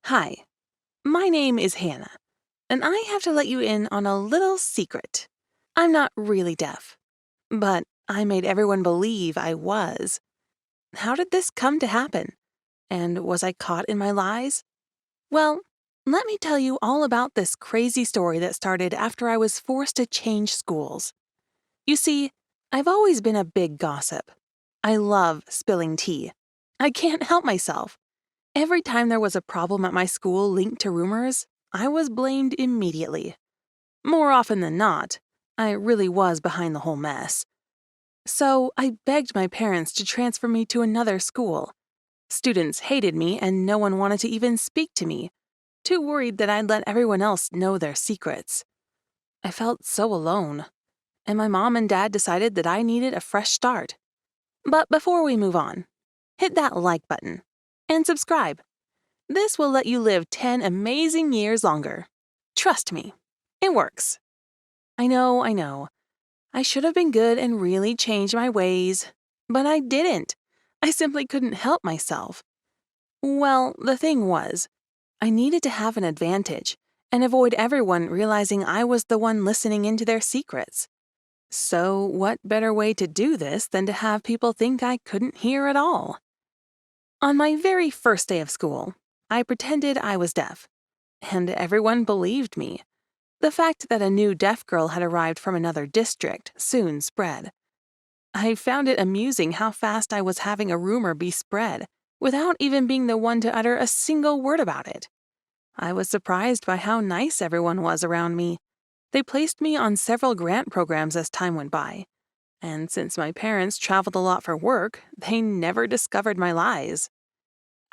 Hi, my name is Hannah, and I have to let you in on a little secret. I'm not really deaf, but I made everyone believe I was. How did this come to happen? And was I caught in my lies? Well, let me tell you all about this crazy story that started after I was forced to change schools. You see, I've always been a big gossip. I love spilling tea. I can't help myself. Every time there was a problem at my school linked to rumors, I was blamed immediately. More often than not, I really was behind the whole mess. So I begged my parents to transfer me to another school. Students hated me and no one wanted to even speak to me, too worried that I'd let everyone else know their secrets. I felt so alone, and my mom and dad decided that I needed a fresh start. But before we move on, hit that like button and subscribe. This will let you live 10 amazing years longer. Trust me, it works. I know. I should have been good and really changed my ways, but I didn't. I simply couldn't help myself. Well, the thing was, I needed to have an advantage and avoid everyone realizing I was the one listening into their secrets. So, what better way to do this than to have people think I couldn't hear at all? On my very first day of school, I pretended I was deaf, and everyone believed me. The fact that a new deaf girl had arrived from another district soon spread. I found it amusing how fast I was having a rumor be spread, without even being the one to utter a single word about it. I was surprised by how nice everyone was around me. They placed me on several grant programs as time went by, and since my parents traveled a lot for work, they never discovered my lies.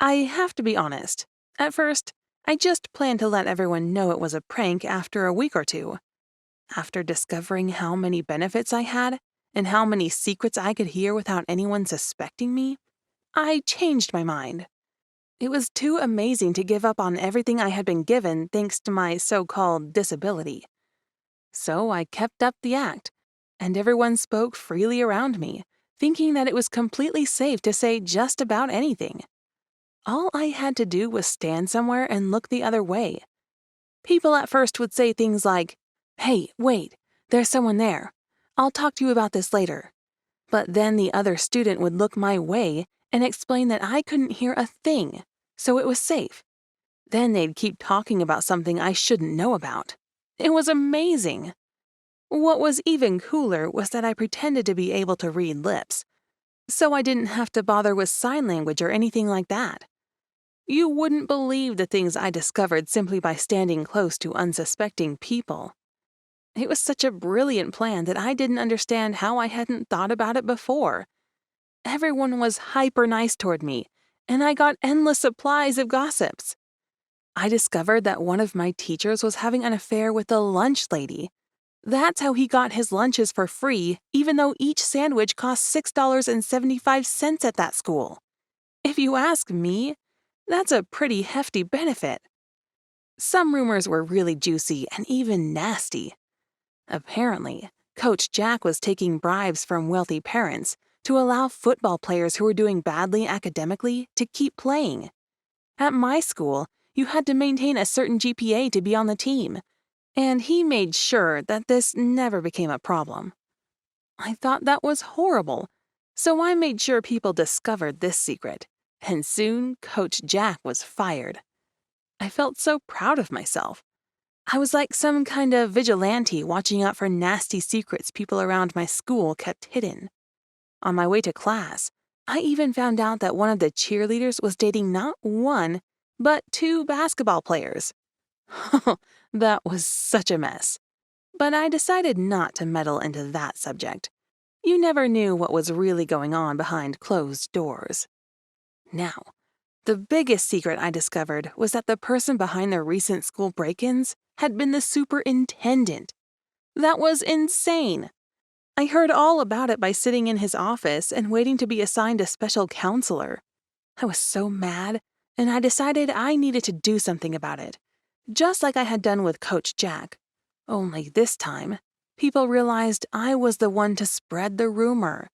I have to be honest. At first, I just planned to let everyone know it was a prank after a week or two. After discovering how many benefits I had and how many secrets I could hear without anyone suspecting me, I changed my mind. It was too amazing to give up on everything I had been given thanks to my so-called disability. So I kept up the act, and everyone spoke freely around me, thinking that it was completely safe to say just about anything. All I had to do was stand somewhere and look the other way. People at first would say things like, "Hey, wait, there's someone there. I'll talk to you about this later." But then the other student would look my way and explain that I couldn't hear a thing, so it was safe. Then they'd keep talking about something I shouldn't know about. It was amazing. What was even cooler was that I pretended to be able to read lips, so I didn't have to bother with sign language or anything like that. You wouldn't believe the things I discovered simply by standing close to unsuspecting people. It was such a brilliant plan that I didn't understand how I hadn't thought about it before. Everyone was hyper nice toward me, and I got endless supplies of gossips. I discovered that one of my teachers was having an affair with the lunch lady. That's how he got his lunches for free, even though each sandwich cost $6.75 at that school. If you ask me, that's a pretty hefty benefit. Some rumors were really juicy and even nasty. Apparently, Coach Jack was taking bribes from wealthy parents to allow football players who were doing badly academically to keep playing. At my school, you had to maintain a certain GPA to be on the team, and he made sure that this never became a problem. I thought that was horrible, so I made sure people discovered this secret, and soon Coach Jack was fired. I felt so proud of myself. I was like some kind of vigilante watching out for nasty secrets people around my school kept hidden. On my way to class, I even found out that one of the cheerleaders was dating not one, but two basketball players. That was such a mess. But I decided not to meddle into that subject. You never knew what was really going on behind closed doors. Now, the biggest secret I discovered was that the person behind the recent school break-ins had been the superintendent. That was insane. I heard all about it by sitting in his office and waiting to be assigned a special counselor. I was so mad, and I decided I needed to do something about it, just like I had done with Coach Jack. Only this time, people realized I was the one to spread the rumor.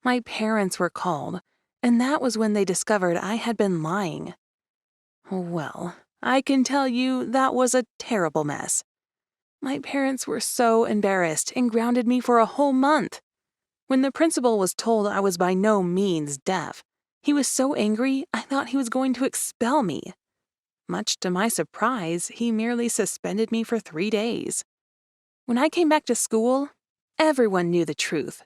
My parents were called, and that was when they discovered I had been lying. Well, I can tell you that was a terrible mess. My parents were so embarrassed and grounded me for a whole month. When the principal was told I was by no means deaf, he was so angry I thought he was going to expel me. Much to my surprise, he merely suspended me for 3 days. When I came back to school, everyone knew the truth.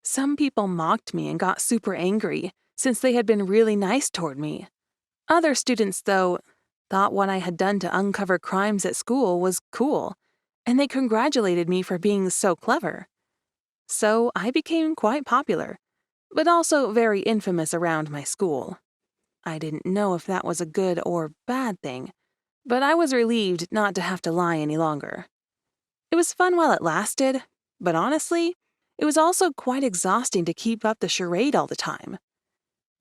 Some people mocked me and got super angry since they had been really nice toward me. Other students, though, thought what I had done to uncover crimes at school was cool, and they congratulated me for being so clever. So I became quite popular, but also very infamous around my school. I didn't know if that was a good or bad thing, but I was relieved not to have to lie any longer. It was fun while it lasted, but honestly, it was also quite exhausting to keep up the charade all the time.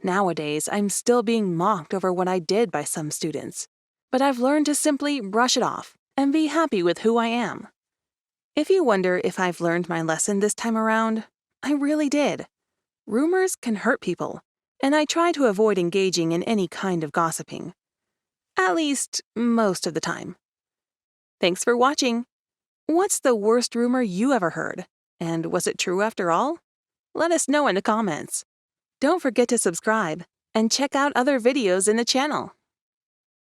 Nowadays, I'm still being mocked over what I did by some students, but I've learned to simply brush it off and be happy with who I am. If you wonder if I've learned my lesson this time around, I really did. Rumors can hurt people, and I try to avoid engaging in any kind of gossiping. At least, most of the time. Thanks for watching. What's the worst rumor you ever heard? And was it true after all? Let us know in the comments. Don't forget to subscribe and check out other videos in the channel.